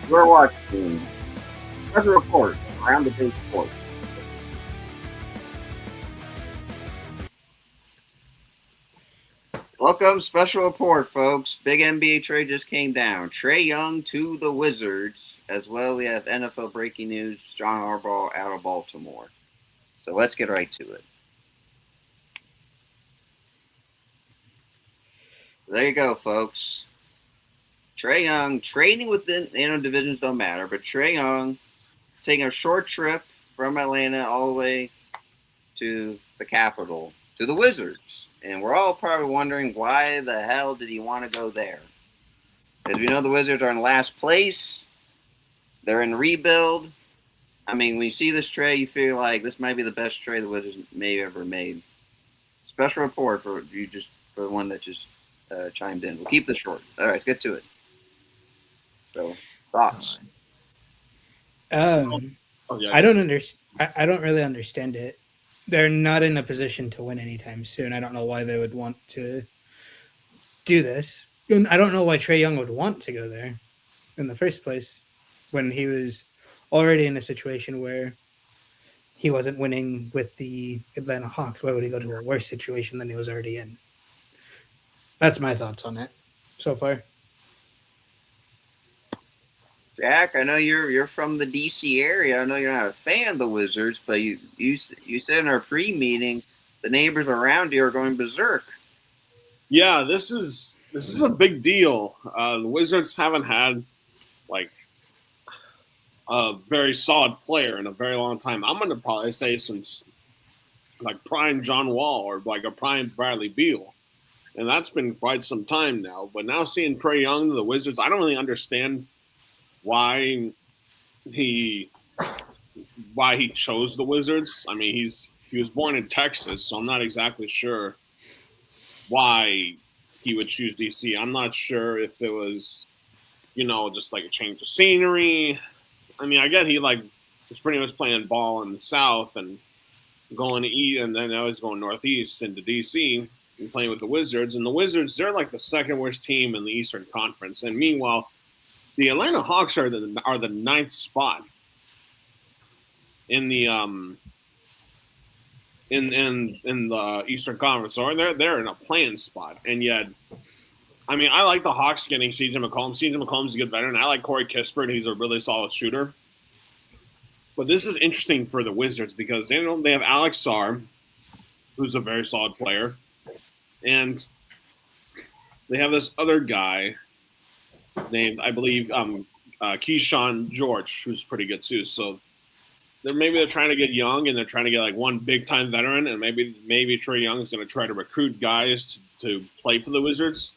You're watching Special Report Around the Big Sport. Welcome, Special Report, folks. Big NBA trade just came down. Trae Young to the Wizards. As well, we have NFL breaking news. John Harbaugh out of Baltimore. So let's get right to it. There you go, folks. Trae Young trading within divisions don't matter, but Trae Young taking a short trip from Atlanta all the way to the capital, to the Wizards. And we're all probably wondering why the hell did he want to go there? Because we know the Wizards are in last place. They're in rebuild. I mean, when you see this trade, you feel like this might be the best trade the Wizards may have ever made. Special report for the one that just chimed in. We'll keep this short. All right, let's get to it. So, thoughts? I don't understand. I don't really understand it. They're not in a position to win anytime soon. I don't know why they would want to do this. And I don't know why Trae Young would want to go there in the first place when he was already in a situation where he wasn't winning with the Atlanta Hawks. Why would he go to a worse situation than he was already in? That's my thoughts on it so far. Jack, I know you're from the DC area. I know you're not a fan of the Wizards, but you said in our pre-meeting the neighbors around you are going berserk. Yeah, this is a big deal. The Wizards haven't had like a very solid player in a very long time. I'm going to probably say since like prime John Wall or like a prime Bradley Beal, and that's been quite some time now. But now seeing Trae Young, the Wizards, I don't really understand why he chose the Wizards. I mean, he was born in Texas, so I'm not exactly sure why he would choose DC. I'm not sure if it was, just like a change of scenery. I mean, I get he like was pretty much playing ball in the South and going to east, and then I was going northeast into DC and playing with the Wizards. And the Wizards, they're like the second worst team in the Eastern Conference. And meanwhile, the Atlanta Hawks are the ninth spot in the in the Eastern Conference. So they're in a playing spot, and yet. I mean, I like the Hawks getting CJ McCollum. CJ McCollum's a good veteran. I like Corey Kispert. He's a really solid shooter. But this is interesting for the Wizards because they have Alex Sarr, who's a very solid player, and they have this other guy named, I believe, Keyshawn George, who's pretty good too. So they're trying to get young and they're trying to get like one big time veteran, and maybe Trae Young is going to try to recruit guys to play for the Wizards.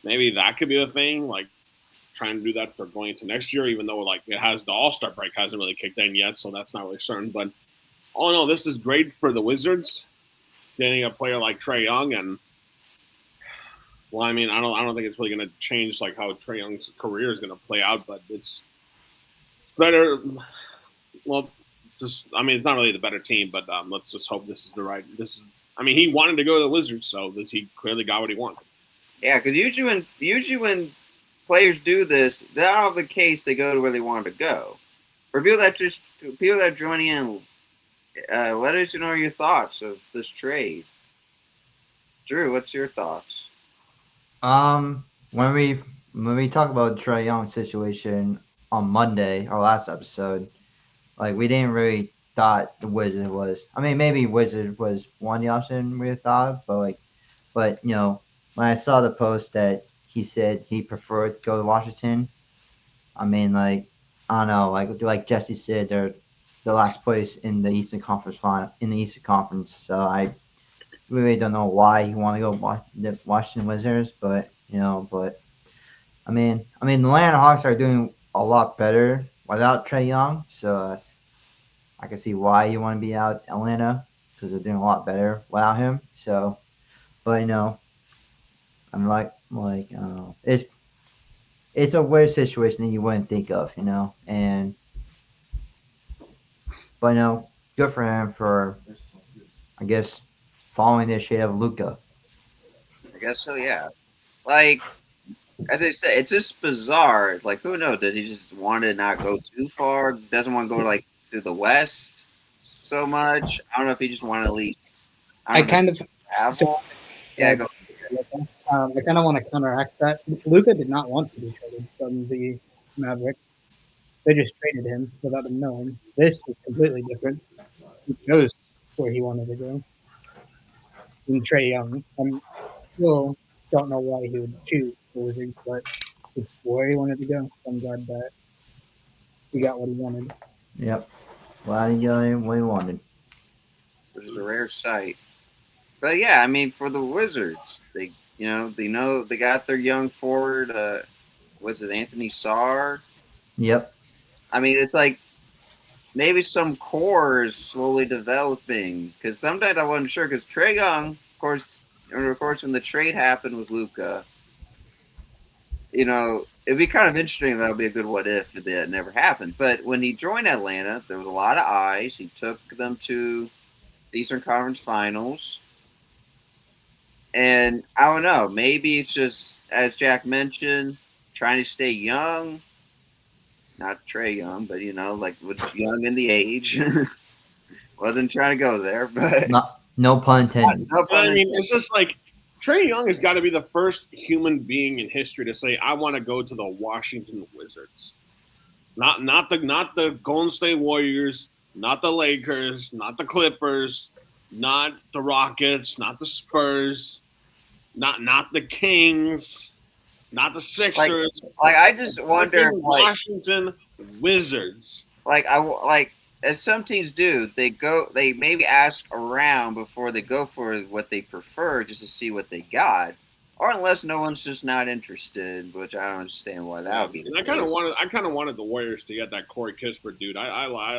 Maybe that could be a thing, like trying to do that for going into next year, even though like it has the All-Star break hasn't really kicked in yet, so that's not really certain. But all in all, this is great for the Wizards, getting a player like Trae Young, and well, I mean, I don't think it's really going to change like how Trae Young's career is going to play out, but it's better. Well, it's not really the better team, but let's just hope this is the right. I mean, he wanted to go to the Wizards, so he clearly got what he wanted. Yeah, because usually when players do this, they're not the case. They go to where they want to go. For people that join in, let us know your thoughts of this trade. Drew, what's your thoughts? When we talk about Trae Young's situation on Monday, our last episode, like we didn't really thought the Wizard was. I mean, maybe Wizard was one option we thought, but when I saw the post that he said he preferred to go to Washington, I mean, like, I don't know, like Jesse said, they're the last place in the Eastern Conference so I really don't know why he want to go watch the Washington Wizards, but I mean, the Atlanta Hawks are doing a lot better without Trae Young, so I can see why you want to be out Atlanta because they're doing a lot better without him. So, but I'm like it's a weird situation that you wouldn't think of, and but good for him for, I guess, following the shade of Luka. I guess so, yeah. Like, as I say, it's just bizarre. Like, who knows? Did he just want to not go too far? Doesn't want to go like to the west so much. I don't know if he just wanted to leave. I kind of travel. Yeah, go. I kind of want to counteract that. Luka did not want to be traded from the Mavericks. They just traded him without him knowing. This is completely different. He chose where he wanted to go. And Trey Young, I still don't know why he would choose the Wizards, but it's where he wanted to go. I'm glad that he got what he wanted. Yep. Glad he got what he wanted. Which is a rare sight. But yeah, I mean, for the Wizards, they they got their young forward. Was it Anthony Sarr? Yep. I mean, it's like maybe some core is slowly developing because sometimes I wasn't sure because Trae Young, of course, when the trade happened with Luka, it'd be kind of interesting. That would be a good what if it never happened. But when he joined Atlanta, there was a lot of eyes. He took them to the Eastern Conference Finals. And I don't know, maybe it's just, as Jack mentioned, trying to stay young. Not Trae Young, but like was young in the age. Wasn't trying to go there, but no pun intended. No pun I mean, intended. it's just like Trae Young has got to be the first human being in history to say, "I want to go to the Washington Wizards." Not the Golden State Warriors, not the Lakers, not the Clippers, not the Rockets, not the Spurs, not the Kings, not the Sixers. Like I just wonder, Washington Wizards. Like as some teams do, they maybe ask around before they go for what they prefer, just to see what they got, or unless no one's just not interested, which I don't understand why that would be. And I kind of wanted the Warriors to get that Corey Kispert dude.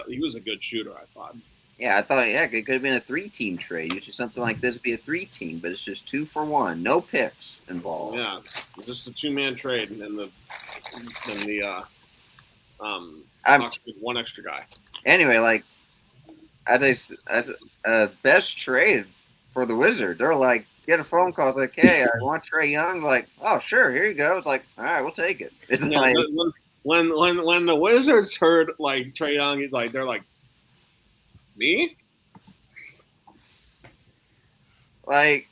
He was a good shooter, I thought. Yeah, I thought it could have been a 3-team trade. Usually something like this would be a 3-team, but it's just 2 for 1, no picks involved. Yeah, just a 2-man trade, and the one extra guy. Anyway, like as best trade for the Wizards, they're like get a phone call, it's like, hey, I want Trae Young. Like, oh sure, here you go. It's like, all right, we'll take it. It's like when the Wizards heard like Trae Young, like they're like, me? Like,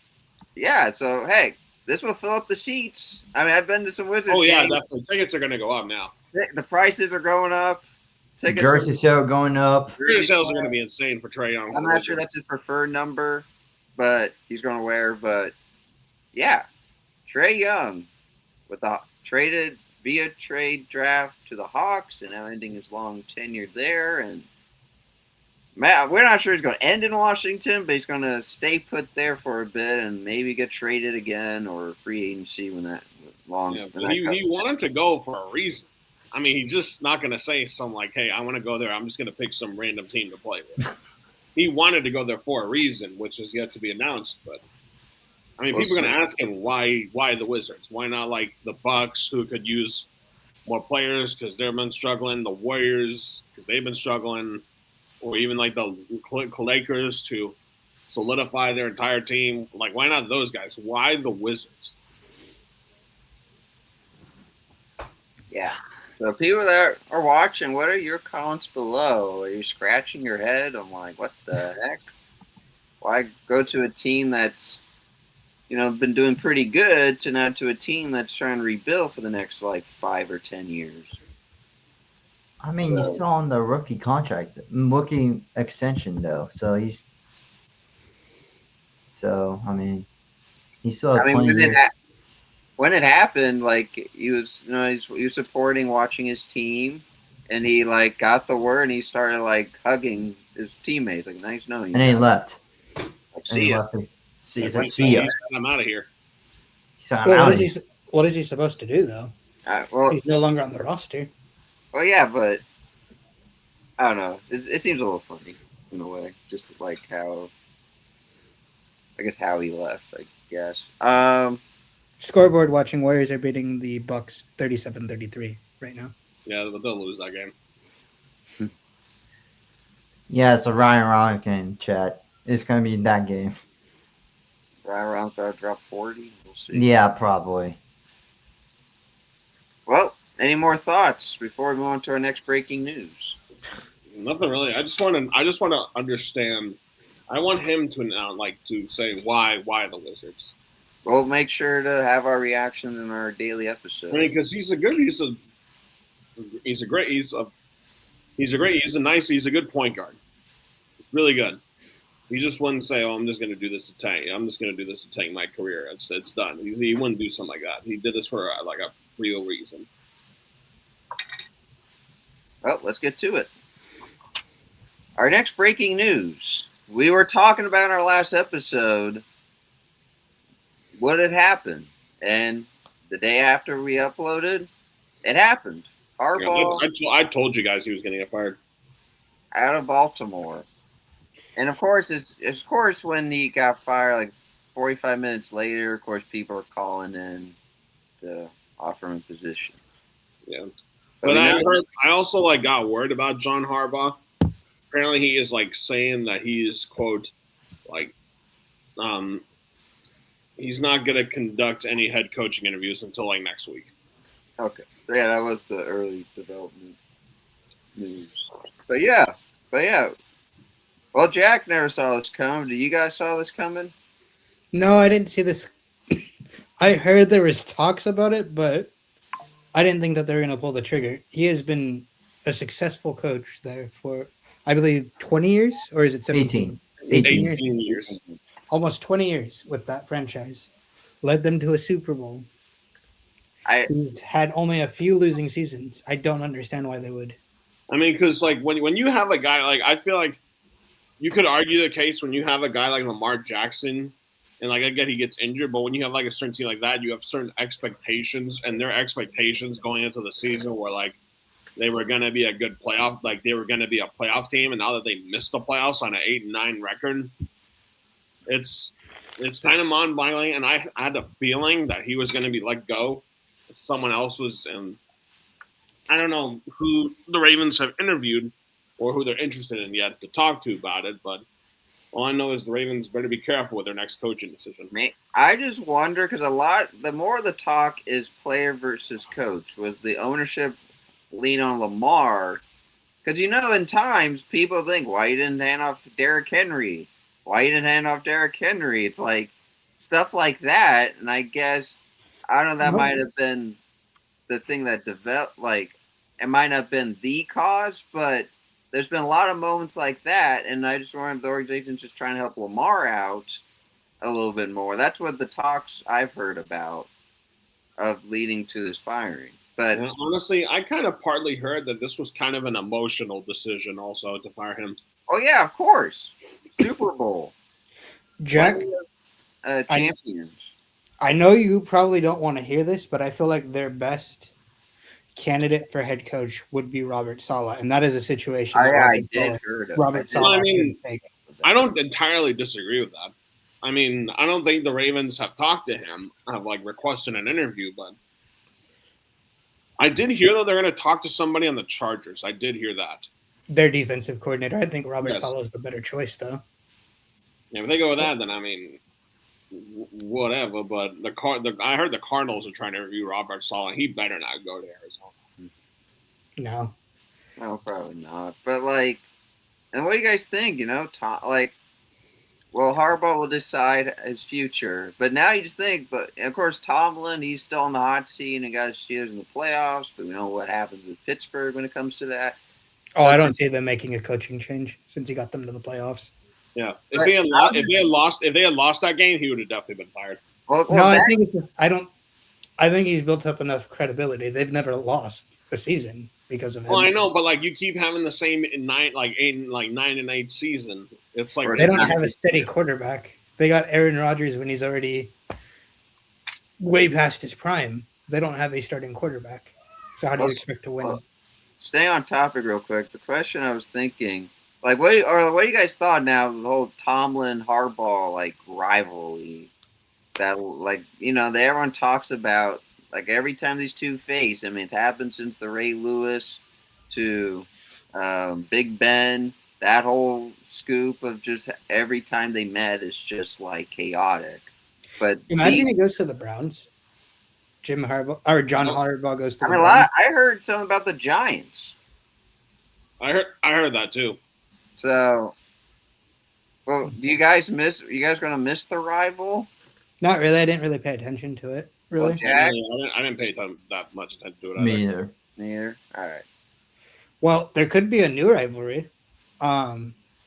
yeah. So hey, this will fill up the seats. I mean, I've been to some Wizards. Oh yeah, games. Definitely. Tickets are going to go up now. The prices are going up. Jersey sale going up. Jersey sales are going to be insane for Trae Young. I'm not sure that's his preferred number, but he's going to wear. But yeah, Trae Young with the traded via trade draft to the Hawks and now ending his long tenure there. And man, we're not sure he's going to end in Washington, but he's going to stay put there for a bit and maybe get traded again or free agency when that long. Yeah, but he wanted to go for a reason. I mean, he's just not going to say something like, hey, I want to go there. I'm just going to pick some random team to play with. He wanted to go there for a reason, which is yet to be announced. But, I mean, people are going to ask him why the Wizards? Why not like the Bucks, who could use more players because they've been struggling, the Warriors because they've been struggling, or even like the Lakers to solidify their entire team. Like, why not those guys? Why the Wizards? Yeah. So people that are watching, what are your comments below? Are you scratching your head? I'm like, what the heck? Why go to a team that's, been doing pretty good to now to a team that's trying to rebuild for the next like 5 or 10 years? I mean, he's still on the rookie contract, rookie extension though. So he's still has plenty of years. When it happened, like he was supporting, watching his team, and he like got the word and he started like hugging his teammates, like nice knowing you. And then he left. See ya. See ya. I'm out of here. What is he supposed to do though? Well, he's no longer on the roster. Well, yeah, but I don't know. It seems a little funny in a way, just like how he left. I guess. Scoreboard watching, Warriors are beating the Bucks 37-33 right now. Yeah, they'll lose that game. Yeah, it's a Ryan Ronk game, chat. It's going to be that game. Ryan Ronk drop 40. We'll see. Yeah, probably. Any more thoughts before we move on to our next breaking news? Nothing really. I just want to understand. I want him to now to say why the Wizards. We'll make sure to have our reaction in our daily episode. I mean, because he's a good point guard. Really good. He just wouldn't say, "Oh, I'm just going to do this to tank. I'm just going to do this to tank my career. It's done." He wouldn't do something like that. He did this for a real reason. Well, let's get to it. Our next breaking news. We were talking about in our last episode what had happened, and the day after we uploaded, it happened. Harbaugh, I told you guys he was going to get fired out of Baltimore, and of course, when he got fired, like 45 minutes later, of course, people are calling in to offer him a position. Yeah, but I also got worried about John Harbaugh. Apparently, he is saying that he is quote he's not going to conduct any head coaching interviews until next week. Okay. Yeah, that was the early development news. But yeah. Well, Jack never saw this coming. Do you guys saw this coming? No, I didn't see this. I heard there was talks about it, but I didn't think that they were going to pull the trigger. He has been a successful coach there for, I believe, 20 years, or is it 17? 18 years. Almost 20 years with that franchise. Led them to a Super Bowl. He's had only a few losing seasons. I don't understand why they would. I mean, because when you have a guy I feel like you could argue the case when you have a guy like Lamar Jackson, and again he gets injured, but when you have a certain team like that, you have certain expectations, and their expectations going into the season were they were going to be a good playoff, they were going to be a playoff team, and now that they missed the playoffs on an 8-9 record, it's kind of mind-boggling. And I had a feeling that he was going to be let go. Someone else was, and I don't know who the Ravens have interviewed or who they're interested in yet to talk to about it, but all I know is the Ravens better be careful with their next coaching decision. I just wonder, because the more the talk is player versus coach. Was the ownership lean on Lamar? Because, in times people think, why you didn't hand off Derrick Henry? Why you didn't hand off Derrick Henry? It's stuff like that, and I guess, I don't know, that might have been the thing that developed, it might not have been the cause, but there's been a lot of moments like that, and I just wonder if the organization's just trying to help Lamar out a little bit more. That's what the talks I've heard about of leading to this firing. But honestly, I kind of partly heard that this was kind of an emotional decision also to fire him. Oh, yeah, of course. Super Bowl. Jack, champions. I know you probably don't want to hear this, but I feel like their best candidate for head coach would be Robert Saleh, and that is a situation that Robert Saleh should take. I don't entirely disagree with that. I mean, I don't think the Ravens have talked to him, have requested an interview, but I did hear that they're going to talk to somebody on the Chargers. I did hear that. Their defensive coordinator. I think Robert Saleh is the better choice, though. Yeah, if they go with that, then I mean, whatever. But I heard the Cardinals are trying to interview Robert Saleh. He better not go to Arizona. No, probably not. But and what do you guys think? Well, Harbaugh will decide his future, but now you just think. But of course, Tomlin, he's still on the hot seat and got his Steelers in the playoffs. But we know what happens with Pittsburgh when it comes to that. Oh, I don't see them making a coaching change since he got them to the playoffs. Yeah, if they had lost that game, he would have definitely been fired. I think he's built up enough credibility. They've never lost a season because of him. Well, I know, but you keep having the same 9-8 season. It's they don't have a steady quarterback. They got Aaron Rodgers when he's already way past his prime. They don't have a starting quarterback. So how do you expect to win? Stay on topic real quick. The question I was thinking, what do you guys thought now of the whole Tomlin Harbaugh rivalry? That that everyone talks about every time these two face. I mean, it's happened since the Ray Lewis to Big Ben. That whole scoop of just every time they met is just chaotic. But imagine he goes to the Browns. John Harbaugh goes to I the mean, Browns. I heard something about the Giants. I heard that too. So, well, do you guys miss? You guys gonna miss the rival? Not really. I didn't really pay attention to it. Really. Well, Jack, I didn't pay that much attention to it. Me either. neither. All right. Well, there could be a new rivalry,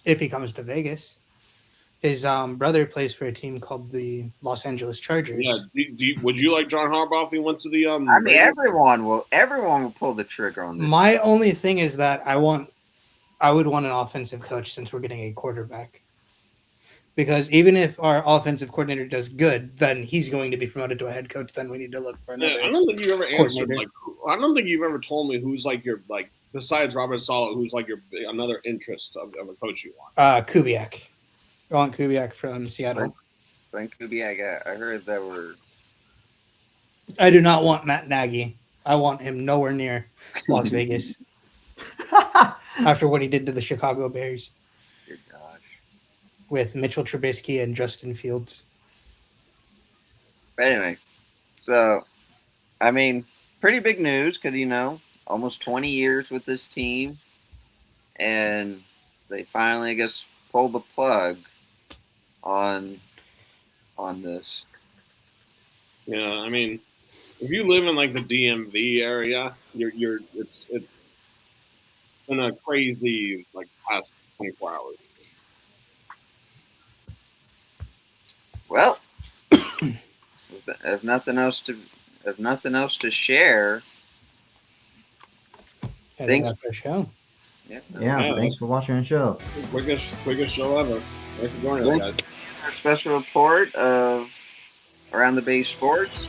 if he comes to Vegas. His brother plays for a team called the Los Angeles Chargers. Yeah. Would you like John Harbaugh if he went to the? I mean, Raiders? everyone will pull the trigger on this. My only thing is that I would want an offensive coach since we're getting a quarterback. Because even if our offensive coordinator does good, then he's going to be promoted to a head coach. Then we need to look for another. Yeah, I don't think you ever answered. coordinator. I don't think you've ever told me who's like your besides Robert Saleh, who's like your another interest of a coach you want. Kubiak. I want Kubiak from Seattle. Frank Kubiak, I heard that were. I do not want Matt Nagy. I want him nowhere near Las Vegas after what he did to the Chicago Bears Good gosh. with Mitchell Trubisky and Justin Fields. But anyway, so I mean, pretty big news because almost 20 years with this team, and they finally, I guess, pulled the plug on this. Yeah, I mean, if you live in like the DMV area, it's been a crazy like past 24 hours. Well, if nothing else to share, I think that's our show. yeah, Yeah, thanks for watching the show. Quickest show ever. Thanks for joining us, guys. our special report of Around the Bay Sports.